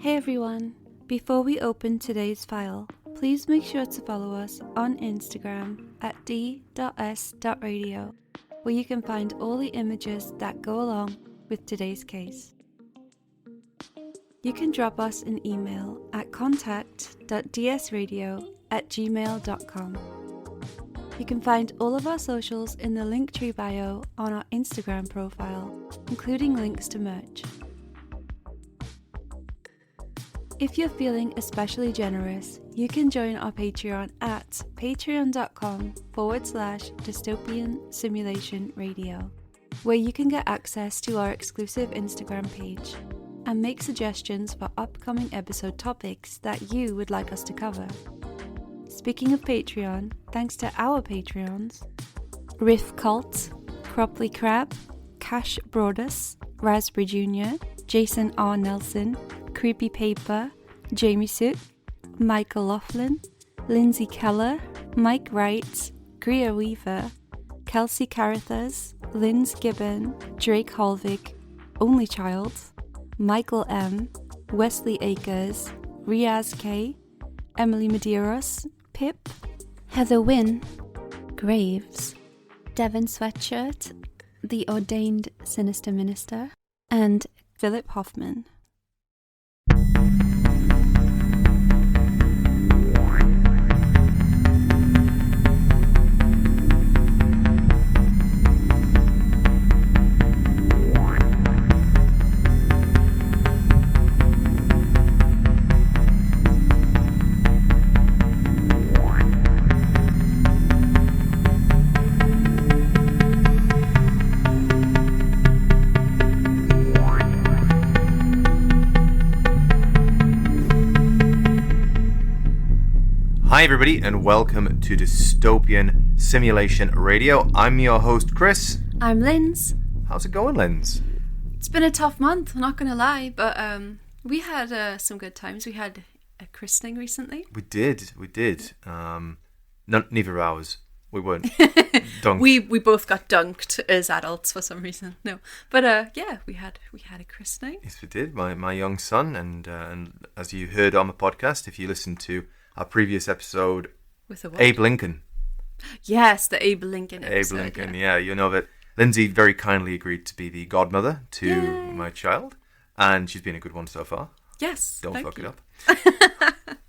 Hey everyone! Before we open today's file, please make sure to follow us on Instagram at d.s.radio, where you can find all the images that go along with today's case. You can drop us an email at contact.dsradio@gmail.com. You can find all of our socials in the Linktree bio on our Instagram profile, including links to merch. If you're feeling especially generous, you can join our Patreon at patreon.com/dystopian simulation radio, where you can get access to our exclusive Instagram page and make suggestions for upcoming episode topics that you would like us to cover. Speaking of Patreon, thanks to our Patreons, Riff Cult, Cropley Crab, Cash Broadus, Raspberry Jr., Jason R. Nelson, Creepy Paper, Jamie Sook, Michael Laughlin, Lindsay Keller, Mike Wright, Greer Weaver, Kelsey Carruthers, Linz Gibbon, Drake Holvig, Only Child, Michael M, Wesley Akers, Riaz K, Emily Medeiros, Pip, Heather Wynn, Graves, Devon Sweatshirt, The Ordained Sinister Minister, and Philip Hoffman. Hi everybody and welcome to Dystopian Simulation Radio. I'm your host Chris. I'm Linz. How's it going, Linz? It's been a tough month, I'm not going to lie, but we had some good times. We had a christening recently. We did. Neither of ours. We weren't dunked. we both got dunked as adults for some reason. No, but yeah, we had a christening. Yes, we did. My young son, and as you heard on the podcast, if you listened to our previous episode with a what? Abe Lincoln. Yes, the Abe Lincoln episode. Abe Lincoln, yeah. You know that Lindsay very kindly agreed to be the godmother to my child, and she's been a good one so far. Yes. Don't fuck it up.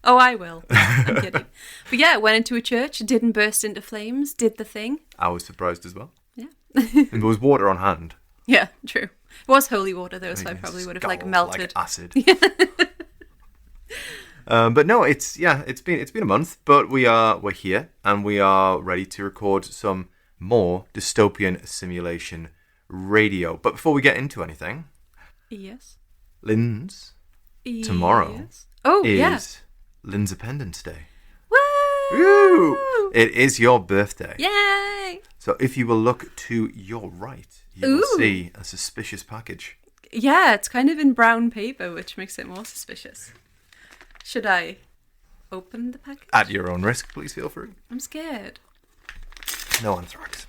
Oh, I will. I'm kidding. But yeah, went into a church, didn't burst into flames, did the thing. I was surprised as well. Yeah. And there was water on hand. Yeah, true. It was holy water though, so I probably would have melted. Like acid. But no, it's been a month, but we're here and we are ready to record some more dystopian simulation radio. But before we get into anything, yes, Linz, tomorrow is Linz Independence Day. Woo! It is your birthday. Yay! So if you will look to your right, you will see a suspicious package. Yeah, it's kind of in brown paper, which makes it more suspicious. Should I open the package? At your own risk, please feel free. I'm scared. No anthrax.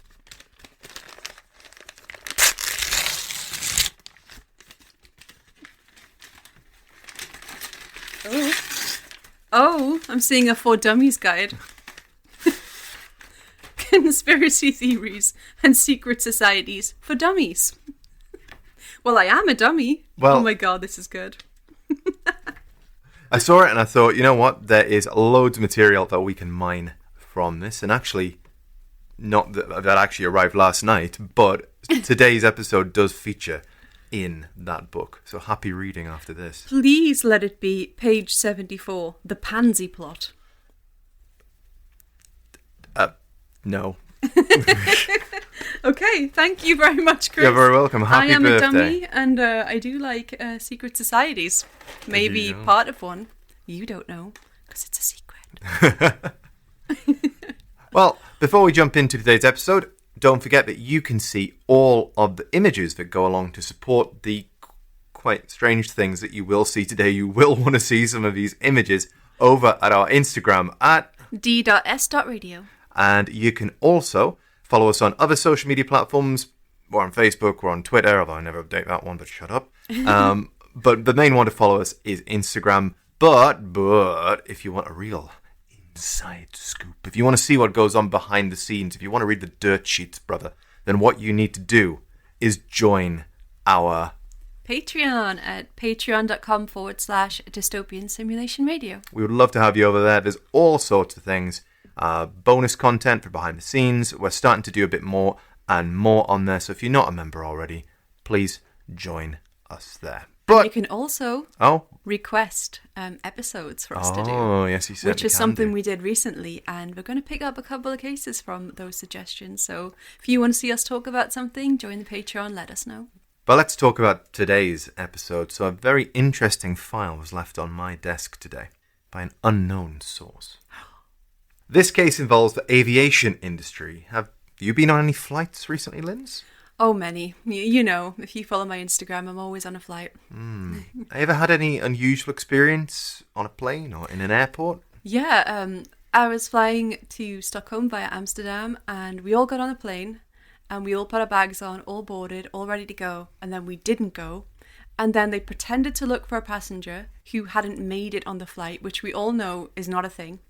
Oh, I'm seeing a For Dummies guide. Conspiracy theories and secret societies for dummies. Well, I am a dummy. Well, oh my god, this is good. I saw it and I thought, you know what? There is loads of material that we can mine from this. And actually, not that actually arrived last night, but today's episode does feature in that book. So happy reading after this. Please let it be page 74, The Pansy Plot. No. Okay, thank you very much, Chris. You're very welcome. Happy birthday. I am a dummy, and I do like secret societies. Maybe part of one. You don't know, because it's a secret. Well, before we jump into today's episode, don't forget that you can see all of the images that go along to support the quite strange things that you will see today. You will want to see some of these images over at our Instagram at d.s.radio. And you can also follow us on other social media platforms. We're on Facebook, we're on Twitter, although I never update that one, but shut up. But the main one to follow us is Instagram. But if you want a real inside scoop, if you want to see what goes on behind the scenes, if you want to read the dirt sheets, brother, then what you need to do is join our Patreon at patreon.com/dystopian simulation radio. We would love to have you over there. There's all sorts of things. Bonus content for behind the scenes. We're starting to do a bit more and more on there. So if you're not a member already, please join us there. But you can also request episodes for us to do. Oh, yes, you certainly which is can something do. we did recently, and we're going to pick up a couple of cases from those suggestions. So if you want to see us talk about something, join the Patreon, let us know. But let's talk about today's episode. So a very interesting file was left on my desk today by an unknown source. This case involves the aviation industry. Have you been on any flights recently, Linz? Oh, many. You know, if you follow my Instagram, I'm always on a flight. Have you ever had any unusual experience on a plane or in an airport? Yeah, I was flying to Stockholm via Amsterdam, and we all got on a plane, and we all put our bags on, all boarded, all ready to go, and then we didn't go. And then they pretended to look for a passenger who hadn't made it on the flight, which we all know is not a thing.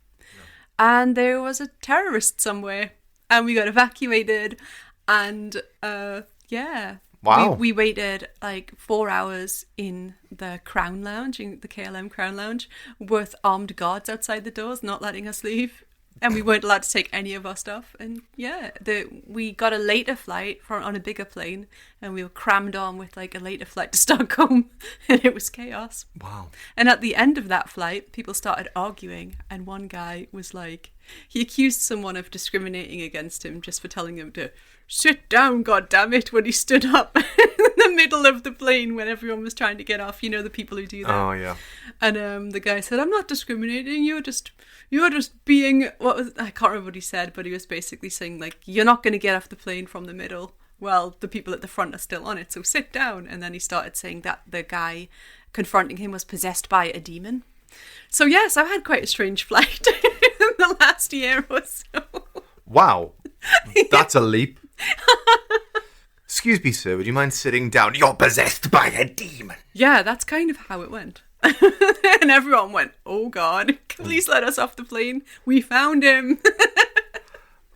And there was a terrorist somewhere, and we got evacuated, and Wow. we waited like 4 hours in the Crown Lounge, in the KLM Crown Lounge, with armed guards outside the doors, not letting us leave, and we weren't allowed to take any of our stuff. And we got a later flight on a bigger plane, and we were crammed on with like a later flight to Stockholm, and it was chaos. Wow. And at the end of that flight, people started arguing, and one guy was like, he accused someone of discriminating against him just for telling him to sit down, goddammit, when he stood up in the middle of the plane when everyone was trying to get off. You know, the people who do that. Oh, yeah. And the guy said, I'm not discriminating, you're just being, I can't remember what he said, but he was basically saying, like, you're not going to get off the plane from the middle. Well, the people at the front are still on it, so sit down. And then he started saying that the guy confronting him was possessed by a demon. So yes, I've had quite a strange flight in the last year or so. Wow. That's a leap. Excuse me, sir, would you mind sitting down? You're possessed by a demon. Yeah, that's kind of how it went. And everyone went, oh God, please let us off the plane. We found him.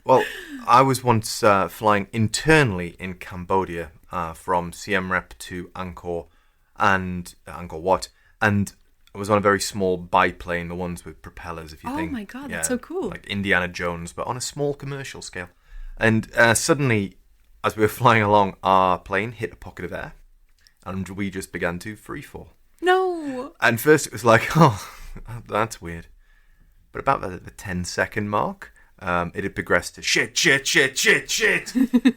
Well, I was once flying internally in Cambodia from Siem Reap to Angkor Wat, and I was on a very small biplane, the ones with propellers, if you think. Oh my God, that's so cool. Like Indiana Jones, but on a small commercial scale. And suddenly, as we were flying along, our plane hit a pocket of air, and we just began to freefall. No. And first it was like, oh, that's weird. But about the 10-second mark, it had progressed to shit.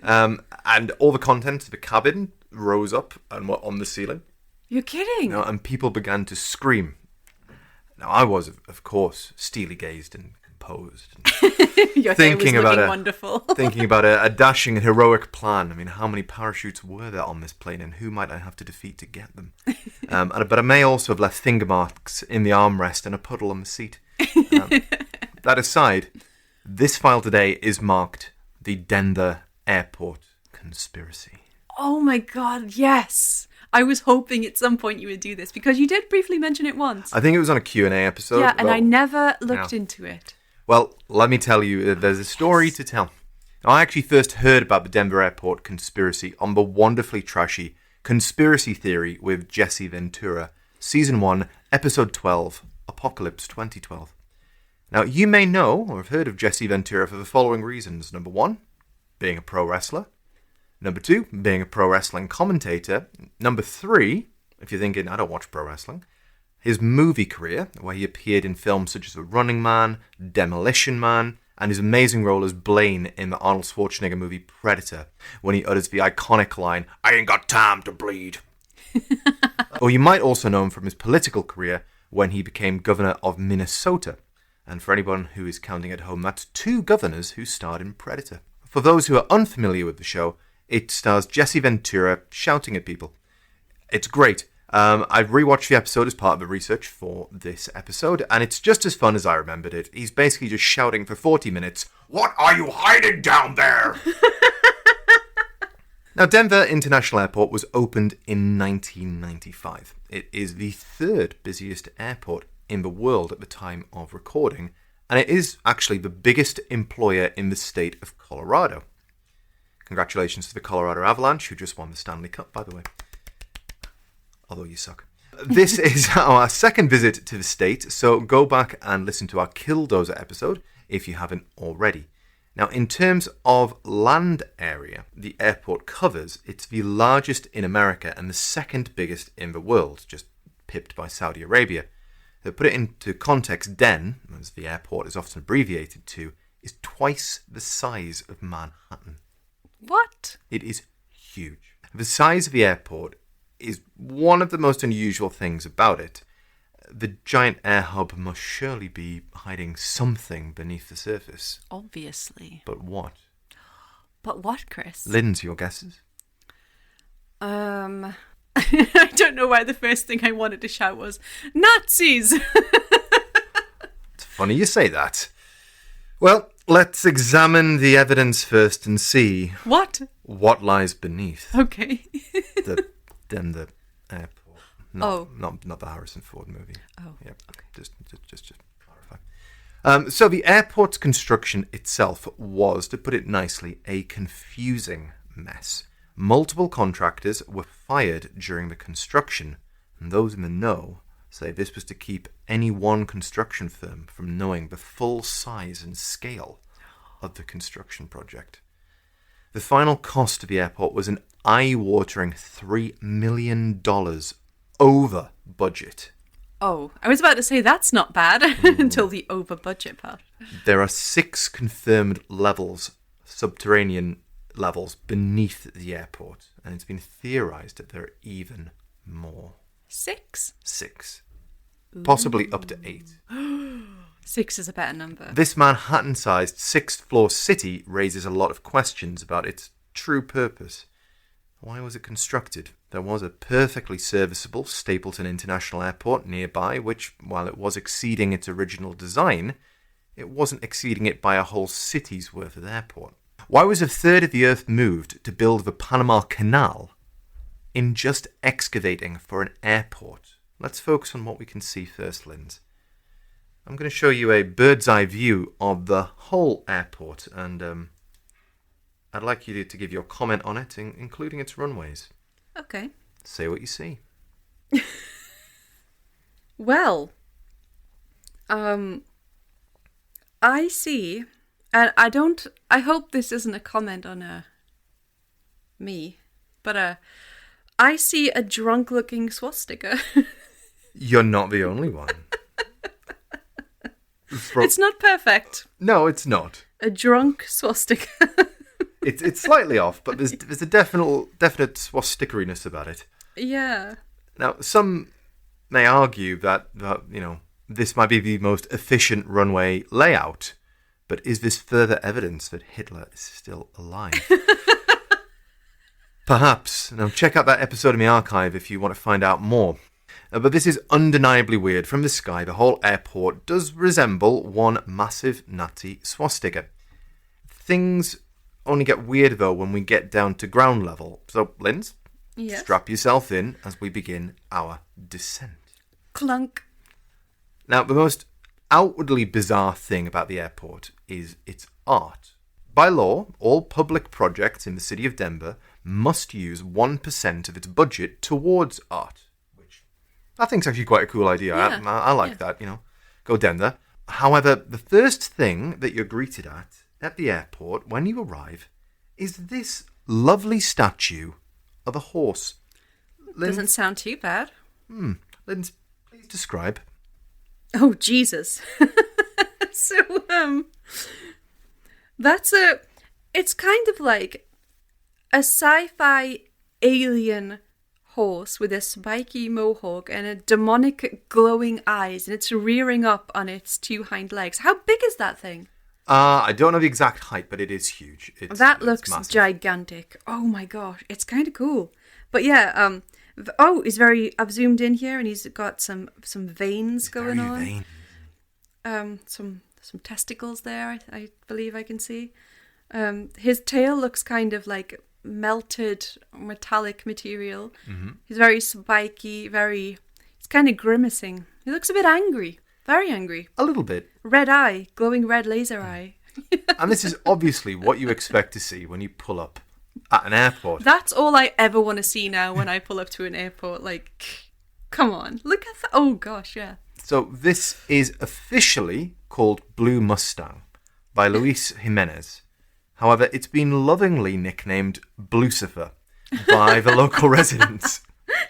And all the contents of the cabin rose up and were on the ceiling. You're kidding. And people began to scream. Now, I was, of course, steely-gazed and composed. Your hair was looking wonderful. Thinking about a dashing and heroic plan. I mean, how many parachutes were there on this plane, and who might I have to defeat to get them? But I may also have left finger marks in the armrest and a puddle on the seat. That aside, this file today is marked the Denver Airport Conspiracy. Oh my God, yes. I was hoping at some point you would do this, because you did briefly mention it once. I think it was on a Q&A episode. Yeah, and I never looked into it. Well, let me tell you, there's a story to tell. Now, I actually first heard about the Denver Airport Conspiracy on the wonderfully trashy Conspiracy Theory with Jesse Ventura, Season 1, Episode 12, Apocalypse 2012. Now, you may know or have heard of Jesse Ventura for the following reasons. Number 1, being a pro wrestler. Number 2, being a pro wrestling commentator. Number 3, if you're thinking, I don't watch pro wrestling, his movie career, where he appeared in films such as The Running Man, Demolition Man, and his amazing role as Blaine in the Arnold Schwarzenegger movie Predator, when he utters the iconic line, I ain't got time to bleed. Or you might also know him from his political career, when he became governor of Minnesota. And for anyone who is counting at home, that's 2 governors who starred in Predator. For those who are unfamiliar with the show, it stars Jesse Ventura shouting at people. It's great. I've rewatched the episode as part of the research for this episode, and it's just as fun as I remembered it. He's basically just shouting for 40 minutes, "What are you hiding down there?" Now, Denver International Airport was opened in 1995. It is the third busiest airport in the world at the time of recording, and it is actually the biggest employer in the state of Colorado. Congratulations to the Colorado Avalanche, who just won the Stanley Cup, by the way. Although you suck. This is our second visit to the state, so go back and listen to our Killdozer episode if you haven't already. Now, in terms of land area, the airport covers, it's the largest in America and the second biggest in the world, just pipped by Saudi Arabia. To put it into context, DEN, as the airport is often abbreviated to, is twice the size of Manhattan. What? It is huge. The size of the airport is one of the most unusual things about it. The giant air hub must surely be hiding something beneath the surface. Obviously. But what? But what, Chris? Linz, your guesses? I don't know why the first thing I wanted to shout was, Nazis! It's funny you say that. Well, let's examine the evidence first and see... What lies beneath. Okay. the airport. Not the Harrison Ford movie. Oh, yeah. Okay. Just clarify. So the airport's construction itself was, to put it nicely, a confusing mess. Multiple contractors were fired during the construction, and those in the know say this was to keep any one construction firm from knowing the full size and scale of the construction project. The final cost of the airport was an eye-watering $3 million over budget. Oh, I was about to say that's not bad until the over budget part. There are 6 confirmed levels, subterranean levels, beneath the airport, and it's been theorised that there are even more. 6? 6. Possibly up to 8. 6 is a better number. This Manhattan-sized 6th-floor city raises a lot of questions about its true purpose. Why was it constructed? There was a perfectly serviceable Stapleton International Airport nearby, which, while it was exceeding its original design, it wasn't exceeding it by a whole city's worth of airport. Why was a third of the earth moved to build the Panama Canal in just excavating for an airport? Let's focus on what we can see first, Linz. I'm going to show you a bird's eye view of the whole airport, and I'd like you to give your comment on it, including its runways. Okay. Say what you see. Well, I see, and I hope this isn't a comment on me, but I see a drunk-looking swastika. You're not the only one. It's not perfect. No, it's not. A drunk swastika. It's slightly off, but there's a definite swastikariness about it. Yeah. Now, some may argue that this might be the most efficient runway layout, but is this further evidence that Hitler is still alive? Perhaps. Now, check out that episode in the archive if you want to find out more. But this is undeniably weird. From the sky, the whole airport does resemble one massive Nazi swastika. Things only get weird, though, when we get down to ground level. So, Linz, yes. Strap yourself in as we begin our descent. Clunk. Now, the most outwardly bizarre thing about the airport is its art. By law, all public projects in the city of Denver must use 1% of its budget towards art. I think it's actually quite a cool idea. Yeah. I like that, Go Denver. However, the first thing that you're greeted at the airport when you arrive is this lovely statue of a horse. Doesn't sound too bad. Linz, please describe. Oh, Jesus. So, it's kind of like a sci-fi alien horse with a spiky mohawk and a demonic glowing eyes, and it's rearing up on its 2 hind legs. How big is that thing? I don't know the exact height, but it is huge. It's looks massive. Gigantic. Oh my gosh, it's kind of cool. But yeah, I've zoomed in here, and he's got some veins going on. Some testicles there. I believe I can see. His tail looks kind of like melted metallic material. He's very spiky, he's kind of grimacing. He looks a bit angry, very angry. A little bit. Red eye, glowing red laser eye. And this is obviously what you expect to see when you pull up at an airport. That's all I ever want to see now when I pull up to an airport. Like, come on, look at that. Oh gosh, yeah. So this is officially called Blue Mustang by Luis Jimenez. However, it's been lovingly nicknamed Blucifer by the local residents.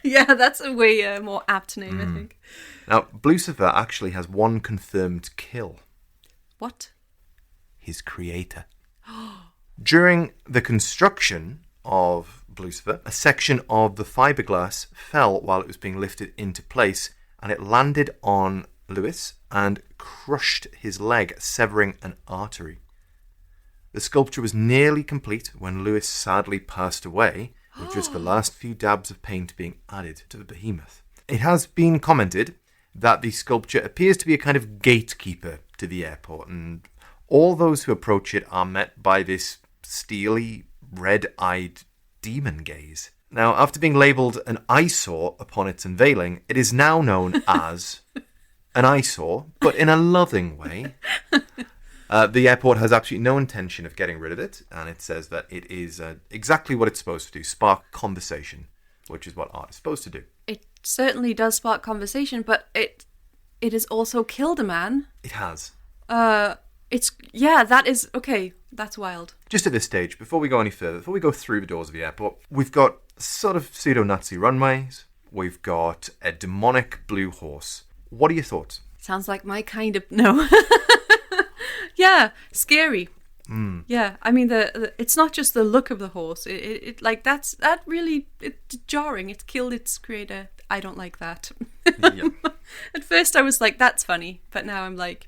Yeah, that's a way more apt name, I think. Now, Blucifer actually has one confirmed kill. What? His creator. During the construction of Blucifer, a section of the fiberglass fell while it was being lifted into place, and it landed on Lewis and crushed his leg, severing an artery. The sculpture was nearly complete when Lewis sadly passed away, with just the last few dabs of paint being added to the behemoth. It has been commented that the sculpture appears to be a kind of gatekeeper to the airport, and all those who approach it are met by this steely, red-eyed demon gaze. Now, after being labelled an eyesore upon its unveiling, it is now known as an eyesore, but in a loving way. The airport has absolutely no intention of getting rid of it, and it says that it is exactly what it's supposed to do, spark conversation, which is what art is supposed to do. It certainly does spark conversation, but it has also killed a man. It has. That is, okay, that's wild. Just at this stage, before we go any further, before we go through the doors of the airport, we've got sort of pseudo-Nazi runways, we've got a demonic blue horse. What are your thoughts? Sounds like my kind of, no. Yeah, scary. Yeah, I mean, the it's not just the look of the horse. It like it's jarring. It's killed its creator. I don't like that. Yeah. At first I was like, that's funny, but now I'm like,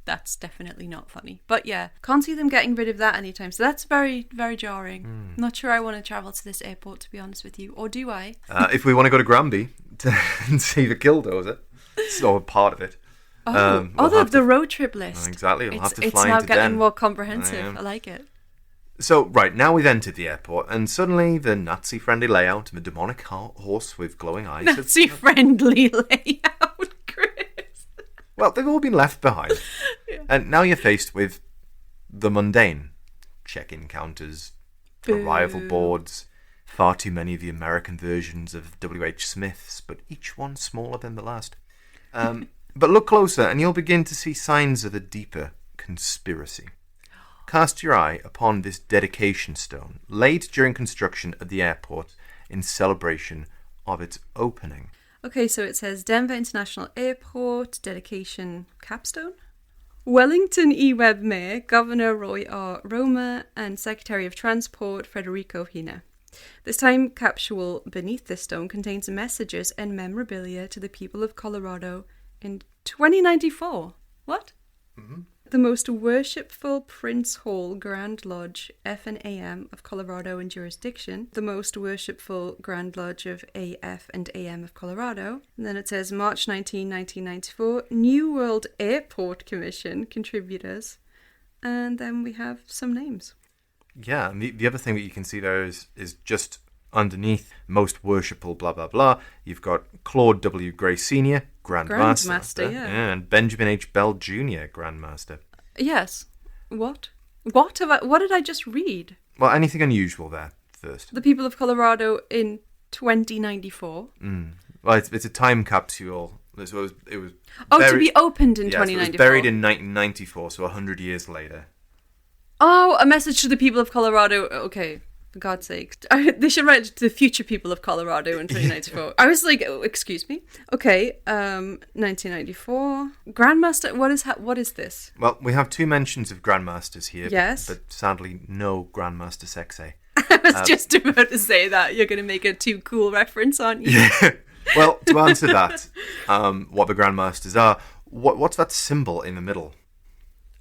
that's definitely not funny. But yeah, can't see them getting rid of that anytime. So that's very, very jarring. Not sure I want to travel to this airport, to be honest with you. Or do I? If we want to go to Granby and see the Killdozer, it's all part of it. The road trip list. Exactly, we'll have to fly It's now into getting Den. more comprehensive. I like it. So, right, now we've entered the airport, and suddenly the Nazi-friendly layout and the demonic horse with glowing eyes... Nazi-friendly layout, Chris. Well, they've all been left behind. Yeah. And now you're faced with the mundane. Check-in counters, arrival boards, far too many of the American versions of W.H. Smith's, but each one smaller than the last. But look closer and you'll begin to see signs of a deeper conspiracy. Cast your eye upon this dedication stone, laid during construction of the airport in celebration of its opening. Okay, so it says Denver International Airport, dedication capstone. Wellington E. Webb Mayor, Governor Roy R. Romer, and Secretary of Transport Federico Hina. This time capsule beneath this stone contains messages and memorabilia to the people of Colorado in 2094. What? Mm-hmm. The most worshipful Prince Hall Grand Lodge F and AM of Colorado and jurisdiction. The most worshipful Grand Lodge of AF and AM of Colorado. And then it says March 19, 1994. New World Airport Commission contributors. And then we have some names. Yeah, and the other thing that you can see there is just underneath most worshipful blah blah blah, you've got Claude W. Gray Sr., Grandmaster, yeah, and Benjamin H. Bell Jr., Grandmaster. Yes. What did I just read? Well, anything unusual there first? The people of Colorado in 2094. Well, it's a time capsule. So it was buried, to be opened in 2094. So it was buried in 1994, so 100 years later. Oh, a message to the people of Colorado. Okay. For God's sake. They should write to the future people of Colorado in 2094. I was like, oh, excuse me. Okay, 1994. Grandmaster, what is this? Well, we have two mentions of Grandmasters here. Yes. But sadly, no Grandmaster Sexay. I was just about to say that. You're going to make a too cool reference, aren't you? Yeah. Well, to answer that, what the Grandmasters are, what's that symbol in the middle?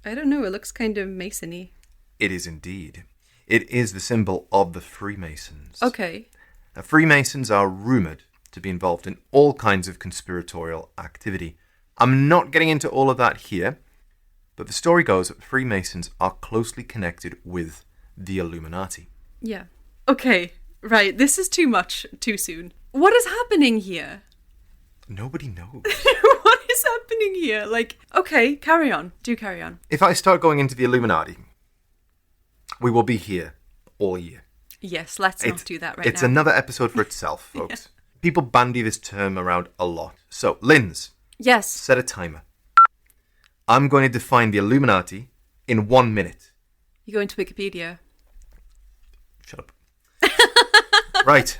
I don't know. It looks kind of Mason-y. It is indeed. It is the symbol of the Freemasons. Okay. Now, Freemasons are rumoured to be involved in all kinds of conspiratorial activity. I'm not getting into all of that here, but the story goes that Freemasons are closely connected with the Illuminati. Yeah. Okay, right. This is too much, too soon. What is happening here? Nobody knows. What is happening here? Like, okay, carry on. Do carry on. If I start going into the Illuminati, we will be here all year. Yes, let's not do that right now. It's another episode for itself, folks. Yeah. People bandy this term around a lot. So, Linz. Yes. Set a timer. I'm going to define the Illuminati in 1 minute. You go into Wikipedia. Shut up. Right.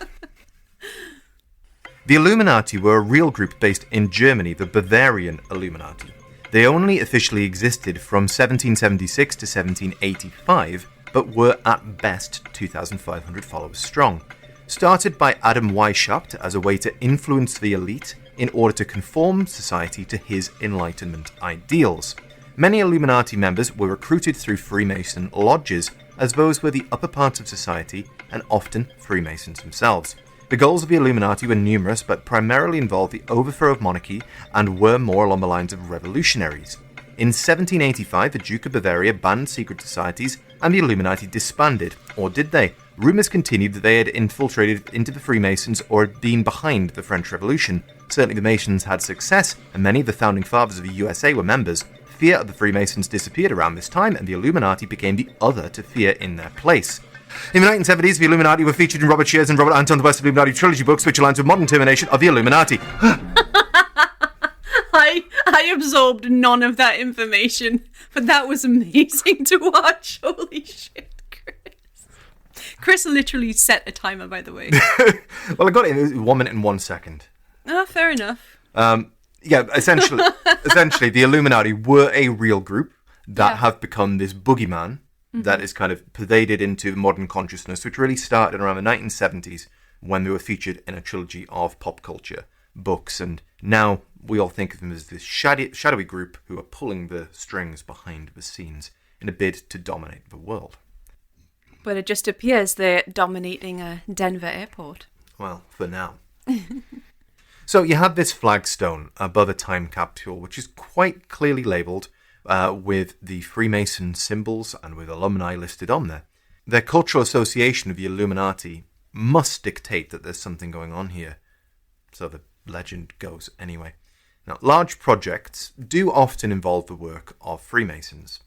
The Illuminati were a real group based in Germany, the Bavarian Illuminati. They only officially existed from 1776 to 1785, but were at best 2,500 followers strong. Started by Adam Weishaupt as a way to influence the elite in order to conform society to his Enlightenment ideals. Many Illuminati members were recruited through Freemason lodges, as those were the upper parts of society and often Freemasons themselves. The goals of the Illuminati were numerous, but primarily involved the overthrow of monarchy and were more along the lines of revolutionaries. In 1785, the Duke of Bavaria banned secret societies and the Illuminati disbanded. Or did they? Rumours continued that they had infiltrated into the Freemasons or had been behind the French Revolution. Certainly the Masons had success, and many of the founding fathers of the USA were members. Fear of the Freemasons disappeared around this time, and the Illuminati became the other to fear in their place. In the 1970s, the Illuminati were featured in Robert Shear's and Robert Anton's West Illuminati trilogy books, which aligns with modern termination of the Illuminati. I absorbed none of that information, but that was amazing to watch. Holy shit, Chris. Chris literally set a timer, by the way. Well, I got it in 1 minute and 1 second. Fair enough. Essentially, the Illuminati were a real group that have become this boogeyman that is kind of pervaded into modern consciousness, which really started around the 1970s when they were featured in a trilogy of pop culture books. And now we all think of them as this shadowy group who are pulling the strings behind the scenes in a bid to dominate the world. But it just appears they're dominating a Denver airport. Well, for now. So you have this flagstone above a time capsule, which is quite clearly labelled with the Freemason symbols and with alumni listed on there. Their cultural association of the Illuminati must dictate that there's something going on here. So the legend goes anyway. Now, large projects do often involve the work of Freemasons.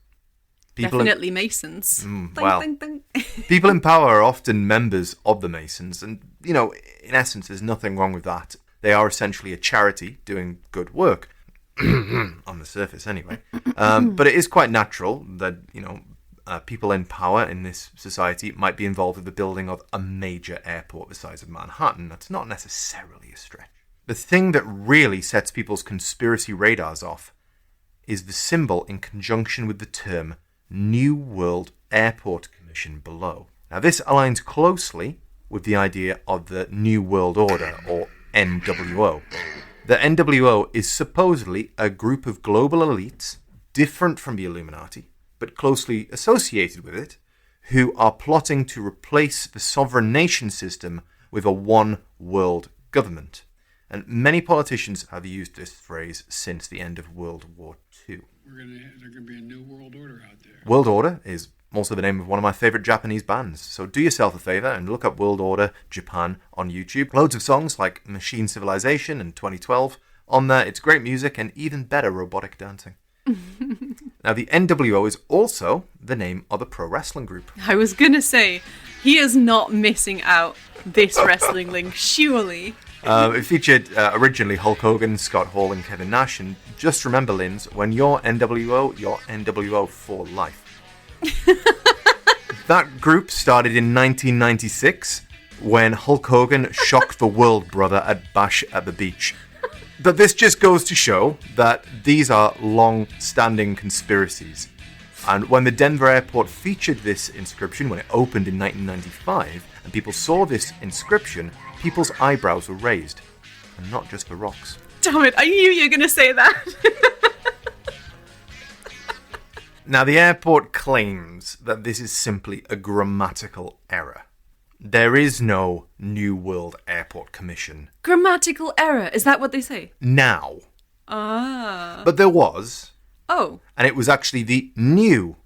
Definitely Masons. Ding, ding. People in power are often members of the Masons, and, you know, in essence, there's nothing wrong with that. They are essentially a charity doing good work, on the surface anyway. But it is quite natural that, you know, people in power in this society might be involved with the building of a major airport the size of Manhattan. That's not necessarily a stretch. The thing that really sets people's conspiracy radars off is the symbol in conjunction with the term New World Airport Commission below. Now, this aligns closely with the idea of the New World Order, or NWO. The NWO is supposedly a group of global elites, different from the Illuminati, but closely associated with it, who are plotting to replace the sovereign nation system with a one-world government. And many politicians have used this phrase since the end of World War II. There's going to be a new world order out there. World Order is also the name of one of my favourite Japanese bands. So do yourself a favour and look up World Order Japan on YouTube. Loads of songs like Machine Civilization and 2012 on there. It's great music and even better robotic dancing. Now, the NWO is also the name of a pro wrestling group. I was going to say, he is not missing out this wrestling link, surely. It featured originally Hulk Hogan, Scott Hall and Kevin Nash. And just remember, Linz, when you're NWO for life. That group started in 1996 when Hulk Hogan shocked the world, brother, at Bash at the Beach. But this just goes to show that these are long-standing conspiracies. And when the Denver airport featured this inscription, when it opened in 1995, and people saw this inscription, people's eyebrows were raised. And not just the rocks. Damn it, I knew you were going to say that. Now, the airport claims that this is simply a grammatical error. There is no New World Airport Commission. Grammatical error, is that what they say? Now. Ah. But there was. Oh. And it was actually the new,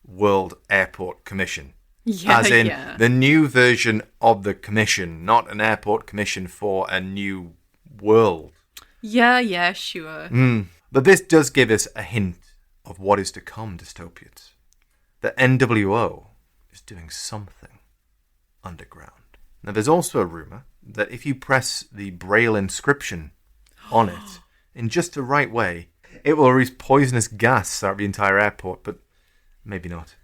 World Airport Commission. Yeah, As in yeah. the new version of the commission, not an airport commission for a new world. Yeah, sure. But this does give us a hint of what is to come, dystopians. The NWO is doing something underground. Now, there's also a rumour that if you press the Braille inscription on it in just the right way, it will release poisonous gas throughout the entire airport, but maybe not.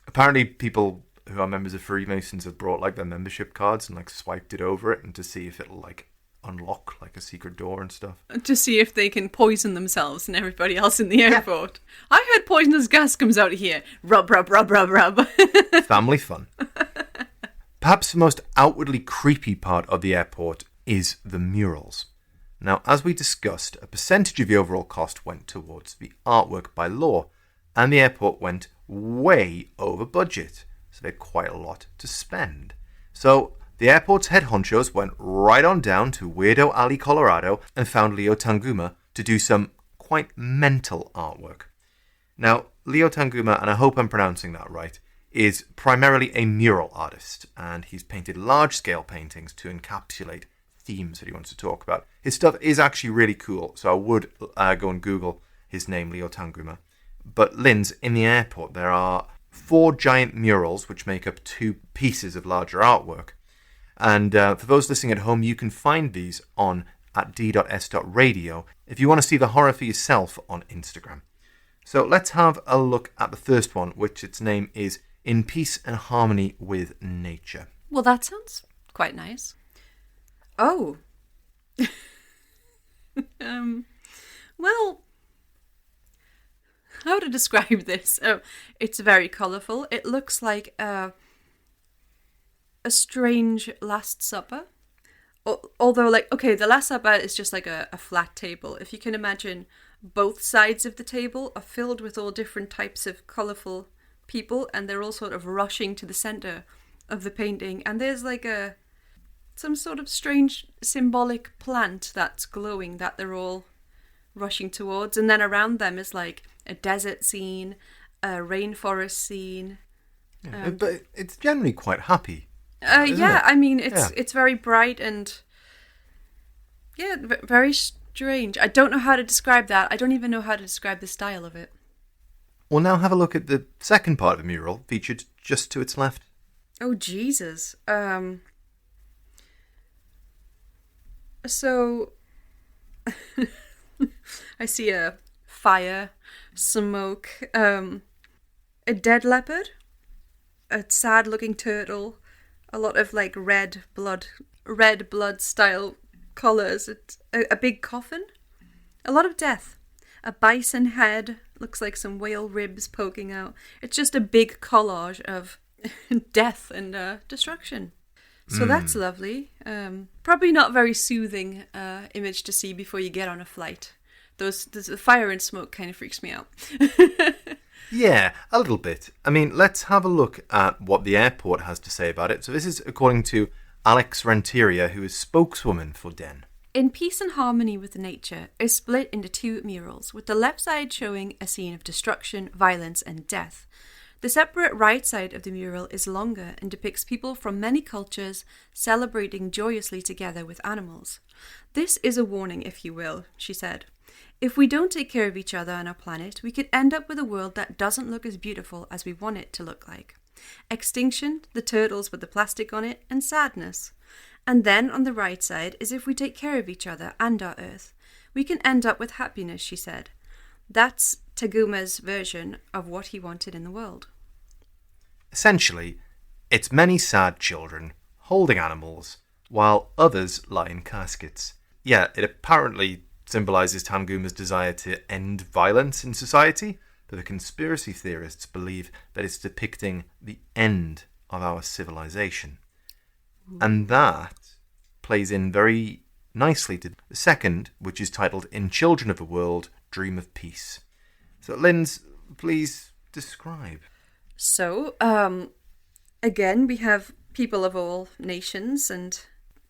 Apparently, people who are members of Freemasons have brought like their membership cards and like swiped it over it and to see if it'll like unlock like a secret door and stuff. To see if they can poison themselves and everybody else in the airport. I heard poisonous gas comes out of here. Rub, rub, rub, rub, rub. Family fun. Perhaps the most outwardly creepy part of the airport is the murals. Now, as we discussed, a percentage of the overall cost went towards the artwork by law, and the airport went way over budget, so they had quite a lot to spend. So the airport's head honchos went right on down to Weirdo Alley, Colorado, and found Leo Tanguma to do some quite mental artwork. Now, Leo Tanguma, and I hope I'm pronouncing that right, is primarily a mural artist, and he's painted large-scale paintings to encapsulate themes that he wants to talk about. His stuff is actually really cool, so I would go and Google his name, Leo Tanguma. But Linz, in the airport, there are 4 giant murals which make up 2 pieces of larger artwork. And for those listening at home, you can find these on at d.s.radio if you want to see the horror for yourself on Instagram. So let's have a look at the first one, which its name is In Peace and Harmony with Nature. Well, that sounds quite nice. Oh. Well, how to describe this? Oh, it's very colourful. It looks like a strange Last Supper. Although, like, okay, the Last Supper is just like a flat table. If you can imagine, both sides of the table are filled with all different types of colourful people, and they're all sort of rushing to the centre of the painting. And there's like some sort of strange symbolic plant that's glowing that they're all rushing towards. And then around them is like a desert scene, a rainforest scene. Yeah, but it's generally quite happy. Yeah, it? I mean, it's very bright and very strange. I don't know how to describe that. I don't even know how to describe the style of it. We'll now have a look at the second part of the mural, featured just to its left. Oh, Jesus. So, I see a fire, smoke, a dead leopard, a sad-looking turtle, a lot of like red blood style colours, a big coffin, a lot of death, a bison head, looks like some whale ribs poking out. It's just a big collage of death and destruction. So that's lovely. Probably not very soothing image to see before you get on a flight. The fire and smoke kind of freaks me out. Yeah, a little bit. I mean, let's have a look at what the airport has to say about it. So this is according to Alex Renteria, who is spokeswoman for DEN. In Peace and Harmony with Nature is split into 2 murals, with the left side showing a scene of destruction, violence and death. The separate right side of the mural is longer and depicts people from many cultures celebrating joyously together with animals. This is a warning, if you will, she said. If we don't take care of each other and our planet, we could end up with a world that doesn't look as beautiful as we want it to look like. Extinction, the turtles with the plastic on it, and sadness. And then on the right side is if we take care of each other and our Earth, we can end up with happiness, she said. That's Taguma's version of what he wanted in the world. Essentially, it's many sad children holding animals while others lie in caskets. Yeah, it apparently symbolises Tanguma's desire to end violence in society, but the conspiracy theorists believe that it's depicting the end of our civilization. And that plays in very nicely to the second, which is titled In Children of the World, Dream of Peace. So, Linz, please describe. So, again, we have people of all nations and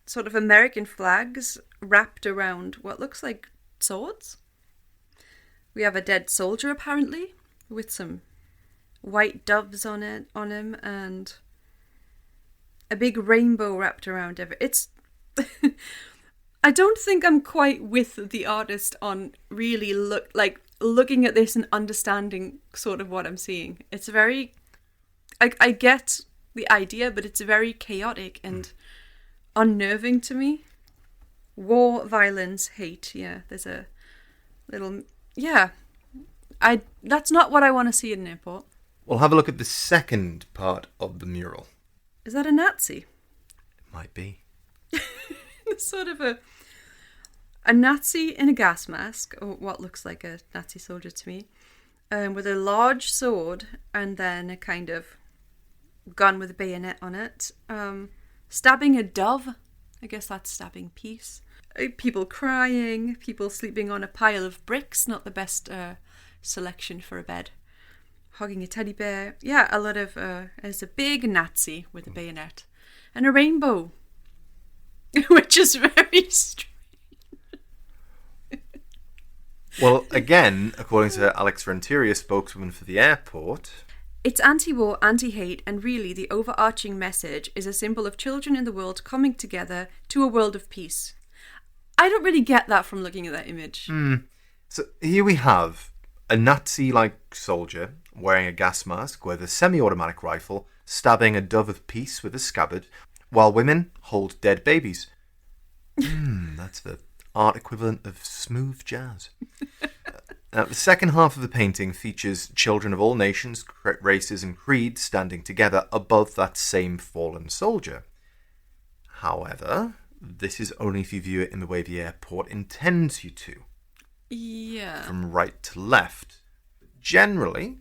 sort of American flags wrapped around what looks like swords. We have a dead soldier, apparently, with some white doves on him, and a big rainbow wrapped around it. It's I don't think I'm quite with the artist on really looking at this and understanding sort of what I'm seeing. It's very I get the idea, but it's very chaotic and unnerving to me. War, violence, hate. Yeah, there's a little... Yeah. That's not what I want to see at an airport. We'll have a look at the second part of the mural. Is that a Nazi? It might be. Sort of a Nazi in a gas mask, or what looks like a Nazi soldier to me, with a large sword and then a kind of gun with a bayonet on it, stabbing a dove. I guess that's stabbing peace. People crying, people sleeping on a pile of bricks, not the best selection for a bed. Hugging a teddy bear. Yeah, a lot of... there's a big Nazi with a bayonet. And a rainbow. Which is very strange. Well, again, according to Alex Renteria, spokeswoman for the airport... It's anti-war, anti-hate, and really the overarching message is a symbol of children in the world coming together to a world of peace. I don't really get that from looking at that image. So here we have a Nazi-like soldier wearing a gas mask with a semi-automatic rifle, stabbing a dove of peace with a scabbard, while women hold dead babies. That's the art equivalent of smooth jazz. Now, the second half of the painting features children of all nations, races and creeds standing together above that same fallen soldier. However, this is only if you view it in the way the airport intends you to. Yeah. From right to left. Generally,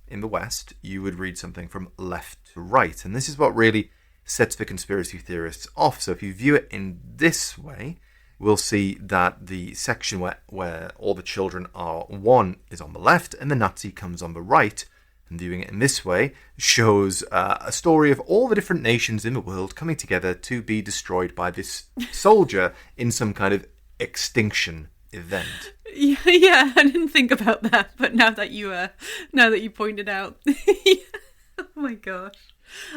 in the West, you would read something from left to right, and this is what really sets the conspiracy theorists off. So if you view it in this way, we'll see that the section where all the children are one is on the left and the Nazi comes on the right. And viewing it in this way shows a story of all the different nations in the world coming together to be destroyed by this soldier in some kind of extinction event. Yeah, I didn't think about that, but now that you pointed out, oh my gosh,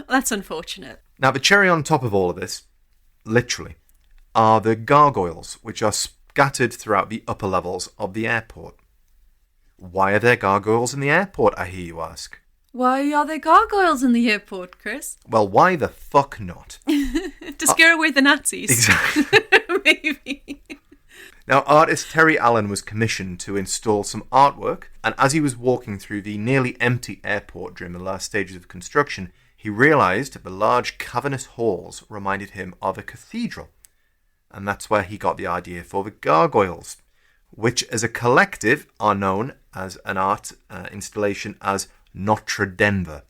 that's unfortunate. Now, the cherry on top of all of this, literally, are the gargoyles, which are scattered throughout the upper levels of the airport. Why are there gargoyles in the airport, I hear you ask? Why are there gargoyles in the airport, Chris? Well, why the fuck not? To scare away the Nazis. Exactly. Maybe. Now, artist Terry Allen was commissioned to install some artwork, and as he was walking through the nearly empty airport during the last stages of construction, he realised that the large cavernous halls reminded him of a cathedral. And that's where he got the idea for the gargoyles, which as a collective are known as an art installation as Notre Dame.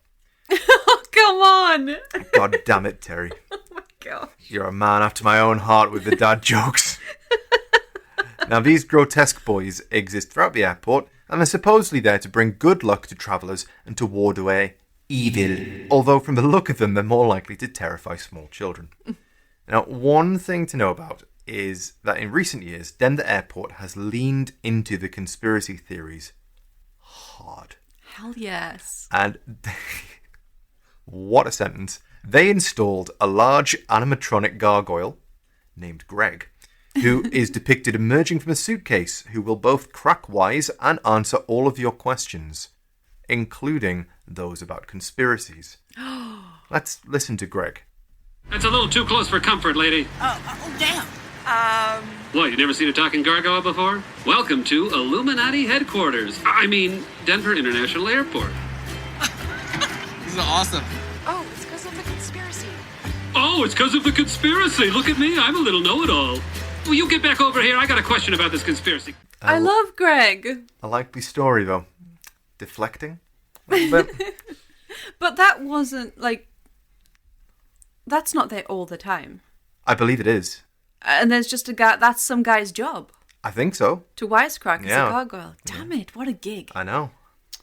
Oh, come on! God damn it, Terry. Oh my god. You're a man after my own heart with the dad jokes. Now, these grotesque boys exist throughout the airport, and they're supposedly there to bring good luck to travellers and to ward away evil. Although from the look of them, they're more likely to terrify small children. Now, one thing to know about is that in recent years, Denver Airport has leaned into the conspiracy theories hard. Hell yes. And what a sentence. They installed a large animatronic gargoyle named Greg, who is depicted emerging from a suitcase, who will both crack wise and answer all of your questions, including those about conspiracies. Let's listen to Greg. That's a little too close for comfort, lady. Oh, damn. What, you never seen a talking gargoyle before? Welcome to Illuminati headquarters. I mean, Denver International Airport. This is awesome. Oh, it's because of the conspiracy. Oh, it's because of the conspiracy. Look at me, I'm a little know-it-all. Will you get back over here? I got a question about this conspiracy. I love Greg. I like the story, though. Deflecting a little bit. But that wasn't, that's not there all the time. I believe it is. And there's just a guy, that's some guy's job. I think so. To wisecrack as Yeah. a gargoyle. Damn it, what a gig. I know.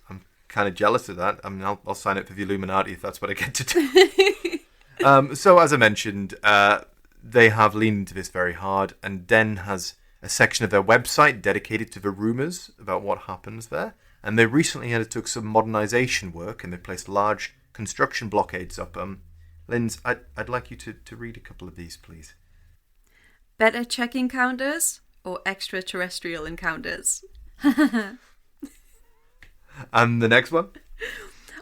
I'm kind of jealous of that. I mean, I'll sign up for the Illuminati if that's what I get to do. So, as I mentioned, they have leaned into this very hard, and Den has a section of their website dedicated to the rumours about what happens there. And they recently undertook some modernization work, and they placed large construction blockades up. Linz, I'd like you to read a couple of these, please. Better check encounters or extraterrestrial encounters? And the next one?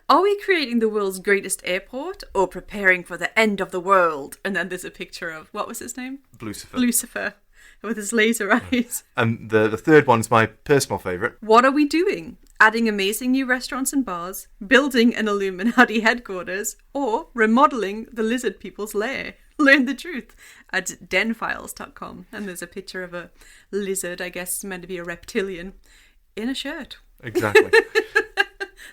Are we creating the world's greatest airport or preparing for the end of the world? And then there's a picture of, what was his name? Lucifer, with his laser eyes. And the third one's my personal favourite. What are we doing? Adding amazing new restaurants and bars, building an Illuminati headquarters, or remodeling the lizard people's lair? Learn the truth at denfiles.com. And there's a picture of a lizard, I guess meant to be a reptilian, in a shirt. Exactly.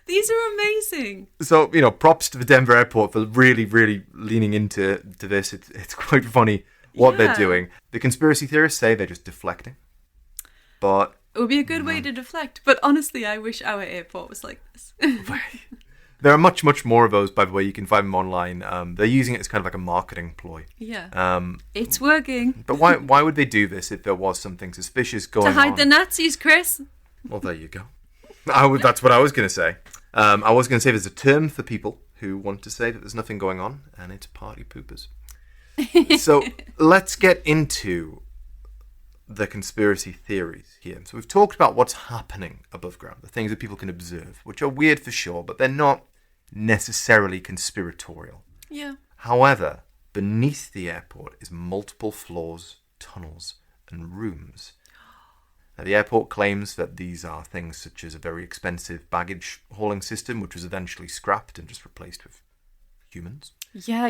These are amazing. So, props to the Denver airport for really, really leaning into this. It's quite funny what they're doing. The conspiracy theorists say they're just deflecting. But it would be a good way to deflect. But honestly, I wish our airport was like this. There are much, much more of those, by the way. You can find them online. They're using it as kind of like a marketing ploy. Yeah. It's working. But why would they do this if there was something suspicious going on? To hide the Nazis, Chris. Well, there you go. That's what I was going to say. I was going to say there's a term for people who want to say that there's nothing going on, and it's party poopers. So let's get into the conspiracy theories here. So we've talked about what's happening above ground, the things that people can observe, which are weird for sure, but they're not necessarily conspiratorial. Yeah. However, beneath the airport is multiple floors, tunnels, and rooms. Now, the airport claims that these are things such as a very expensive baggage hauling system, which was eventually scrapped and just replaced with humans. Yeah.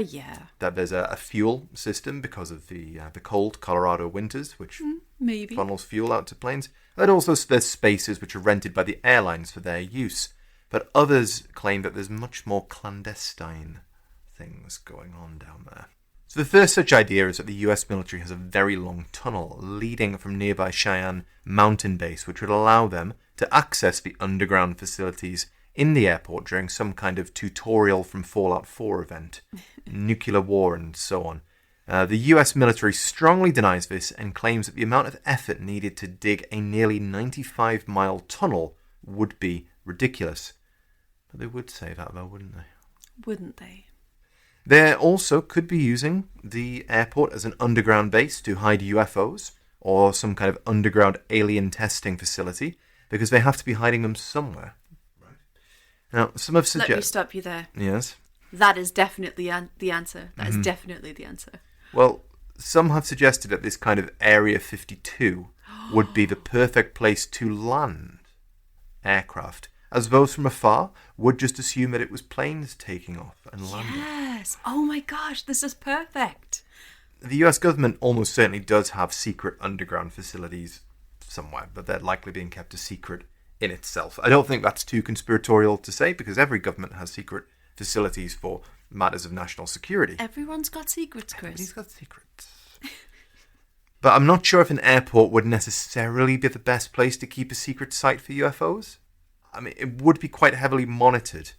That there's a fuel system because of the cold Colorado winters, which maybe funnels fuel out to planes. And also there's spaces which are rented by the airlines for their use. But others claim that there's much more clandestine things going on down there. So the first such idea is that the US military has a very long tunnel leading from nearby Cheyenne mountain base, which would allow them to access the underground facilities in the airport during some kind of tutorial from Fallout 4 event, nuclear war and so on. The US military strongly denies this and claims that the amount of effort needed to dig a nearly 95-mile tunnel would be ridiculous. But they would say that though, wouldn't they? Wouldn't they? They also could be using the airport as an underground base to hide UFOs or some kind of underground alien testing facility because they have to be hiding them somewhere. Right. Now, some have suggested... Let me stop you there. Yes? That is definitely the answer. That is definitely the answer. Well, some have suggested that this kind of Area 52 would be the perfect place to land aircraft, as those from afar would just assume that it was planes taking off and landing. Yes. Oh my gosh, this is perfect. The US government almost certainly does have secret underground facilities somewhere, but they're likely being kept a secret in itself. I don't think that's too conspiratorial to say, because every government has secret facilities for matters of national security. Everyone's got secrets, Chris. Everybody's got secrets. But I'm not sure if an airport would necessarily be the best place to keep a secret site for UFOs. I mean, it would be quite heavily monitored,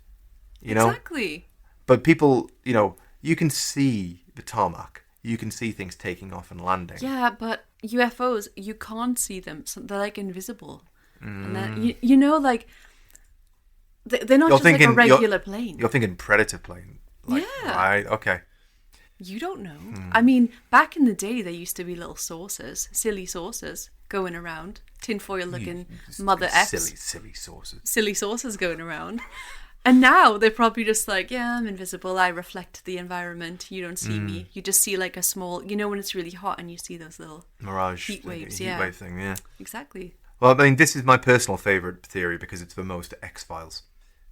you know? Exactly. But people, you can see the tarmac. You can see things taking off and landing. Yeah, but UFOs, you can't see them. So they're like invisible. And they're, they're not just like a regular plane. You're thinking predator plane. Yeah. Right, okay. You don't know. I mean, back in the day, there used to be little saucers, silly saucers going around. Tinfoil looking Mother F's. Silly saucers going around. And now they're probably just like, yeah, I'm invisible. I reflect the environment. You don't see me. You just see like a small, when it's really hot and you see those little mirage heat waves. Heat wave thing, yeah. Exactly. Well, I mean, this is my personal favourite theory because it's the most X-Files.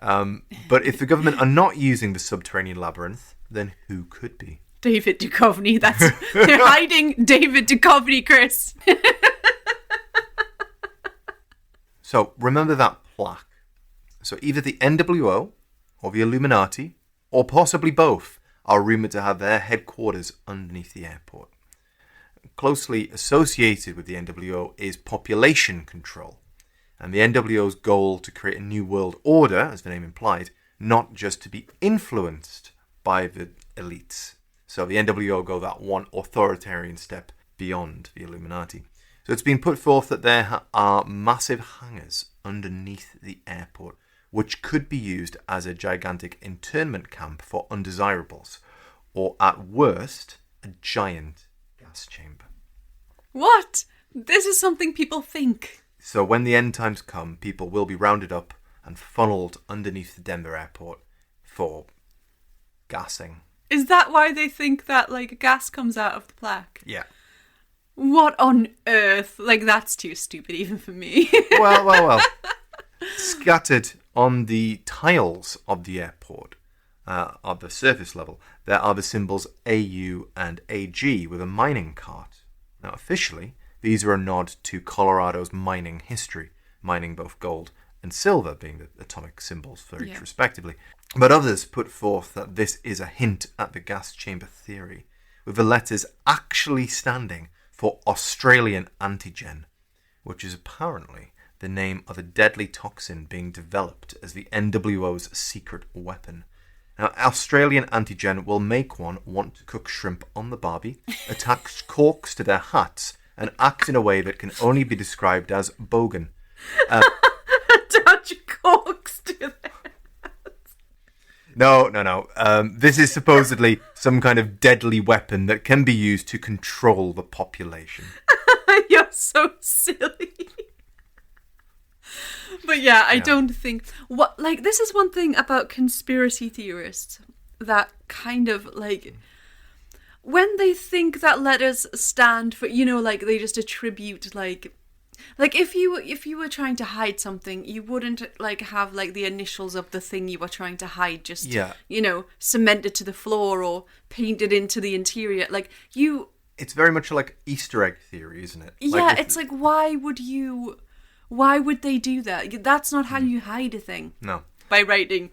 But if the government are not using the subterranean labyrinth, then who could be? David Duchovny. They're hiding David Duchovny, Chris. So remember that plaque. So either the NWO or the Illuminati, or possibly both, are rumoured to have their headquarters underneath the airport. Closely associated with the NWO is population control, and the NWO's goal to create a new world order, as the name implied, not just to be influenced by the elites. So the NWO go that one authoritarian step beyond the Illuminati. So it's been put forth that there are massive hangars underneath the airport, which could be used as a gigantic internment camp for undesirables, or at worst, a giant gas chamber. What? This is something people think. So when the end times come, people will be rounded up and funneled underneath the Denver airport for gassing. Is that why they think that, like, gas comes out of the plaque? Yeah. What on earth? Like, that's too stupid even for me. Well. Scattered on the tiles of the airport, of the surface level, there are the symbols AU and AG with a mining cart. Now, officially, these are a nod to Colorado's mining history, mining both gold and silver being the atomic symbols for each respectively. But others put forth that this is a hint at the gas chamber theory, with the letters actually standing for Australian antigen, which is apparently the name of a deadly toxin being developed as the NWO's secret weapon. Now, Australian antigen will make one want to cook shrimp on the barbie, attach corks to their hats, and act in a way that can only be described as bogan. Attach corks to their hats. No. This is supposedly some kind of deadly weapon that can be used to control the population. You're so silly. But yeah, I don't think... this is one thing about conspiracy theorists that kind of, like... When they think that letters stand for, they just attribute, like if you were trying to hide something, you wouldn't, have, the initials of the thing you were trying to hide just, cemented to the floor or painted into the interior. It's very much like Easter egg theory, isn't it? Yeah, it's like, why would they do that? That's not how you hide a thing. No. By writing,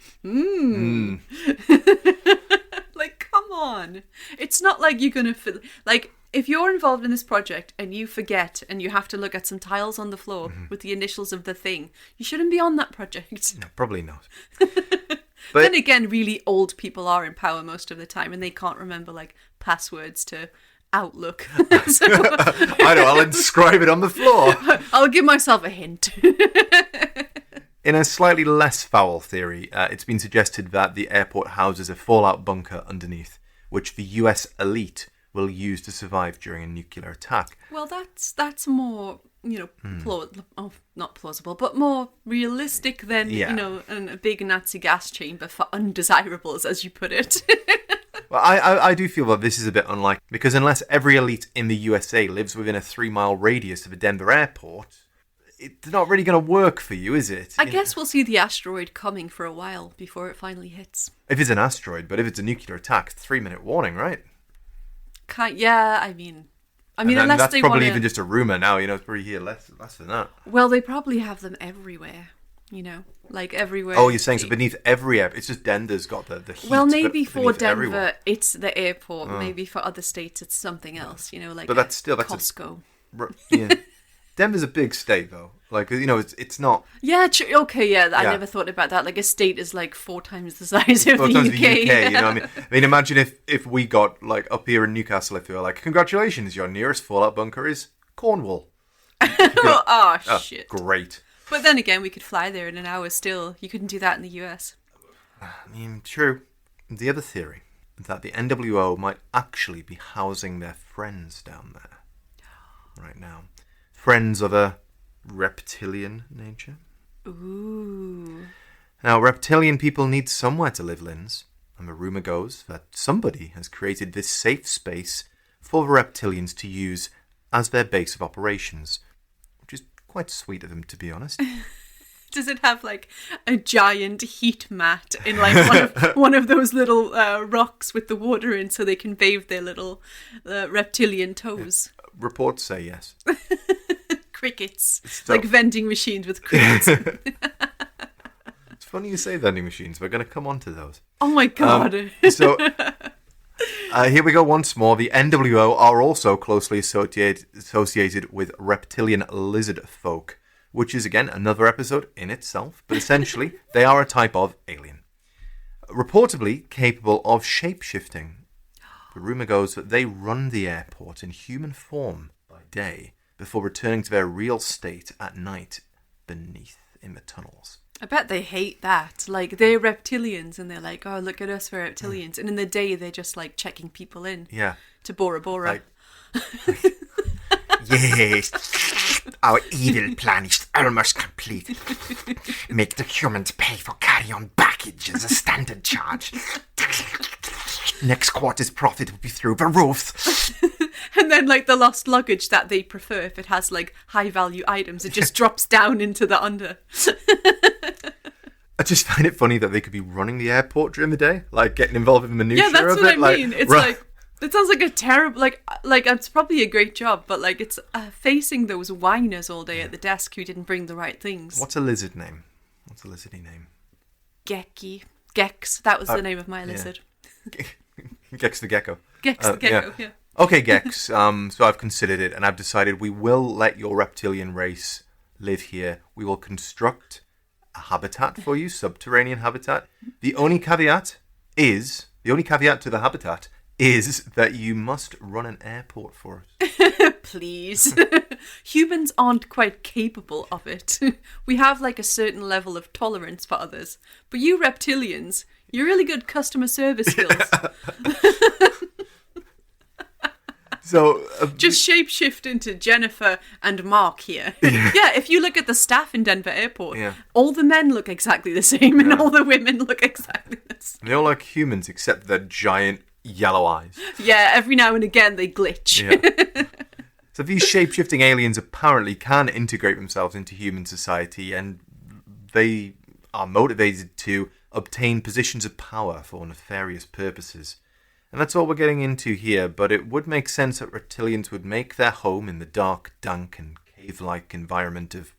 come on. It's not like you're going to... if you're involved in this project and you forget and you have to look at some tiles on the floor with the initials of the thing, you shouldn't be on that project. No, probably not. But then again, really old people are in power most of the time and they can't remember, passwords to Outlook. So, I know, I'll inscribe it on the floor. I'll give myself a hint. In a slightly less foul theory, it's been suggested that the airport houses a fallout bunker underneath, which the US elite will use to survive during a nuclear attack. Well, that's more, not plausible, but more realistic than, a big Nazi gas chamber for undesirables, as you put it. Well, I do feel that this is a bit unlikely, because unless every elite in the USA lives within a 3-mile radius of a Denver airport, it's not really going to work for you, is it? I guess we'll see the asteroid coming for a while before it finally hits. If it's an asteroid, but if it's a nuclear attack, 3-minute warning, right? I mean, and unless that's they probably wanna... even just a rumor now. It's probably here less than that. Well, they probably have them everywhere. Everywhere. Oh, you're saying so beneath every airport? It's just Denver's got the heat. Well, maybe for Denver, everyone. It's the airport. Maybe for other states, it's something else. But that's Costco. Yeah. Denver's a big state, though. It's not... Yeah, okay, yeah. I never thought about that. A state is 4 times the size of the UK. You know what I mean? Imagine if we got, up here in Newcastle, if they were congratulations, your nearest fallout bunker is Cornwall. Shit. Great. But then again, we could fly there in an hour still. You couldn't do that in the US. True. The other theory is that the NWO might actually be housing their friends down there right now. Friends of a reptilian nature. Ooh. Now, reptilian people need somewhere to live, Linz, and the rumour goes that somebody has created this safe space for the reptilians to use as their base of operations, which is quite sweet of them, to be honest. Does it have a giant heat mat in one of those little rocks with the water in so they can bathe their little reptilian toes? Reports say yes. Crickets. Vending machines with crickets. It's funny you say vending machines. We're going to come on to those. Oh my God. Here we go once more. The NWO are also closely associated with reptilian lizard folk, which is, again, another episode in itself. But essentially, they are a type of alien. Reportedly capable of shape-shifting. The rumour goes that they run the airport in human form by day before returning to their real state at night beneath in the tunnels. I bet they hate that. Like, they're reptilians and they're like, oh, look at us, we're reptilians. And in the day, they're just like checking people in. Yeah. To Bora Bora. Yes, our evil plan is almost complete. Make the humans pay for carry-on baggage as a standard charge. Next quarter's profit will be through the roof. And then, like, the lost luggage that they prefer, if it has, like, high-value items, it just drops down into the under. I just find it funny that they could be running the airport during the day, like getting involved in the minutiae of it. Yeah, that's what I mean. It's right. like, it sounds like a terrible, like it's probably a great job, but, like, it's facing those whiners all day at the desk who didn't bring the right things. What's a lizard name? What's a lizardy name? Gex. That was the name of my lizard. Gex the gecko. Gex the gecko, yeah. Okay, Gex. So I've considered it, and I've decided we will let your reptilian race live here. We will construct a habitat for you, subterranean habitat. The only caveat to the habitat is that you must run an airport for us. Please. Humans aren't quite capable of it. We have like a certain level of tolerance for others. But you reptilians, you're really good customer service skills. So just shapeshift into Jennifer and Mark here. Yeah, if you look at the staff in Denver Airport, all the men look exactly the same and all the women look exactly the same. They all like humans except their giant yellow eyes. Yeah, every now and again they glitch. Yeah. So these shape-shifting aliens apparently can integrate themselves into human society, and they are motivated to obtain positions of power for nefarious purposes. And that's all we're getting into here, but it would make sense that reptilians would make their home in the dark, dank, and cave-like environment of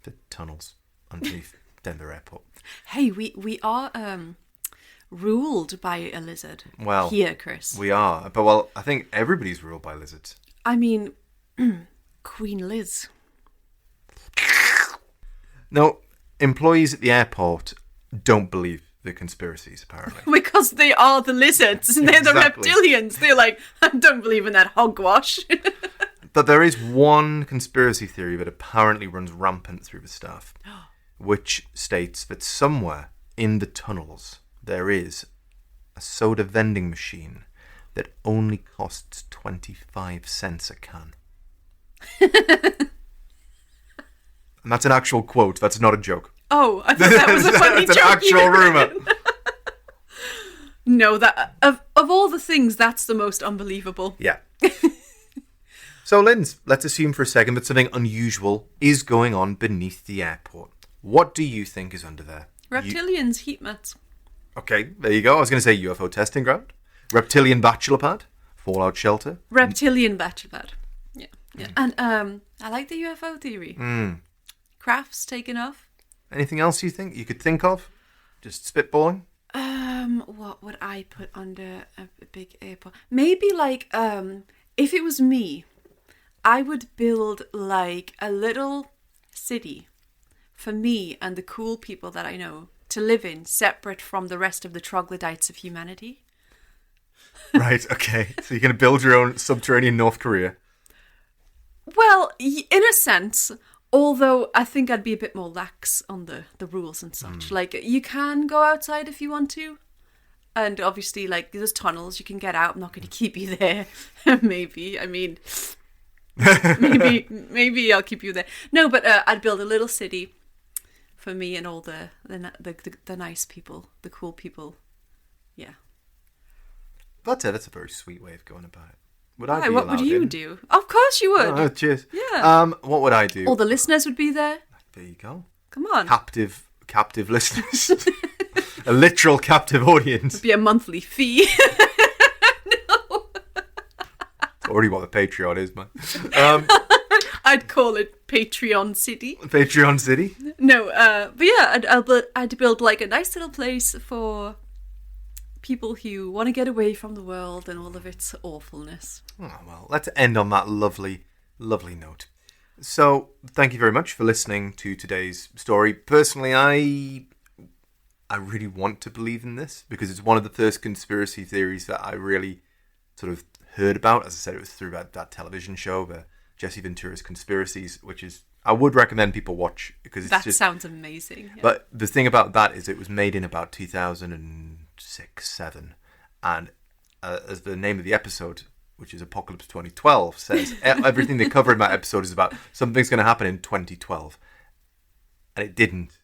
the tunnels underneath Denver Airport. Hey, we are ruled by a lizard. Well, here, Chris. We are, but I think everybody's ruled by lizards. I mean, Queen Liz. No, employees at the airport don't believe the conspiracies, apparently. Because they are the lizards and they're the reptilians. They're like, I don't believe in that hogwash. But there is one conspiracy theory that apparently runs rampant through the staff, which states that somewhere in the tunnels there is a soda vending machine that only costs 25 cents a can. And that's an actual quote. That's not a joke. Oh, I thought that was a funny joke. That's an actual rumour. No, that of all the things, that's the most unbelievable. Yeah. So, Linz, let's assume for a second that something unusual is going on beneath the airport. What do you think is under there? Reptilians, heat mats. Okay, there you go. I was going to say UFO testing ground. Reptilian bachelor pad. Fallout shelter. Reptilian bachelor pad. Yeah. And I like the UFO theory. Crafts taken off. Anything else you think you could think of? Just spitballing? What would I put under a big airport? Maybe like, if it was me, I would build like a little city for me and the cool people that I know to live in, separate from the rest of the troglodytes of humanity. Right, okay. So you're going to build your own subterranean North Korea? Well, in a sense, although I think I'd be a bit more lax on the rules and such. Like, you can go outside if you want to. And obviously, like, there's tunnels, you can get out. I'm not going to keep you there. Maybe. I mean, maybe I'll keep you there. No, but I'd build a little city for me and all the nice people, the cool people. Yeah. That's a very sweet way of going about it. What would you do? Of course you would. Oh, cheers. Yeah. What would I do? All the listeners would be there. There you go. Come on. Captive listeners. A literal captive audience. It'd be a monthly fee. No. It's already what the Patreon is, man. I'd call it Patreon City. Patreon City? No, but yeah, I'd build like a nice little place for people who want to get away from the world and all of its awfulness. Oh, well, let's end on that lovely, lovely note. So, thank you very much for listening to today's story. Personally, I really want to believe in this because it's one of the first conspiracy theories that I really sort of heard about. As I said, it was through that television show, the Jesse Ventura's Conspiracies, which is, I would recommend people watch because it's That just... sounds amazing. Yeah. But the thing about that is it was made in about 2006, 7. And as the name of the episode, which is Apocalypse 2012, says, everything they cover in that episode is about something's going to happen in 2012. And it didn't.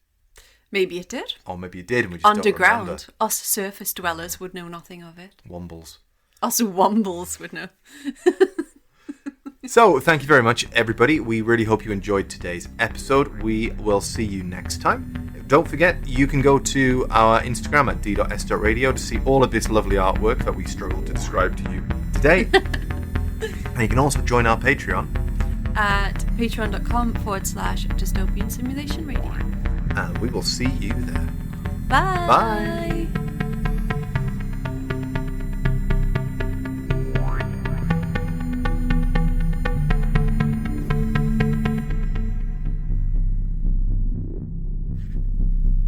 Maybe it did. Or maybe it did and we just don't Underground. remember. Us surface dwellers would know nothing of it. Wombles. Us wombles would know. So, thank you very much, everybody. We really hope you enjoyed today's episode. We will see you next time. Don't forget, you can go to our Instagram at d.s.radio to see all of this lovely artwork that we struggled to describe to you today. And you can also join our Patreon At patreon.com/dystopian simulation radio. and we will see you there. Bye. Bye.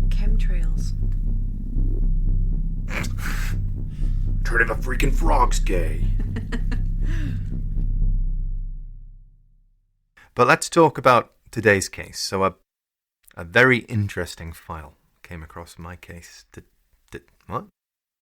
Chemtrails. Turn of a freaking frog's gay. But let's talk about today's case. So a very interesting file came across my case. What?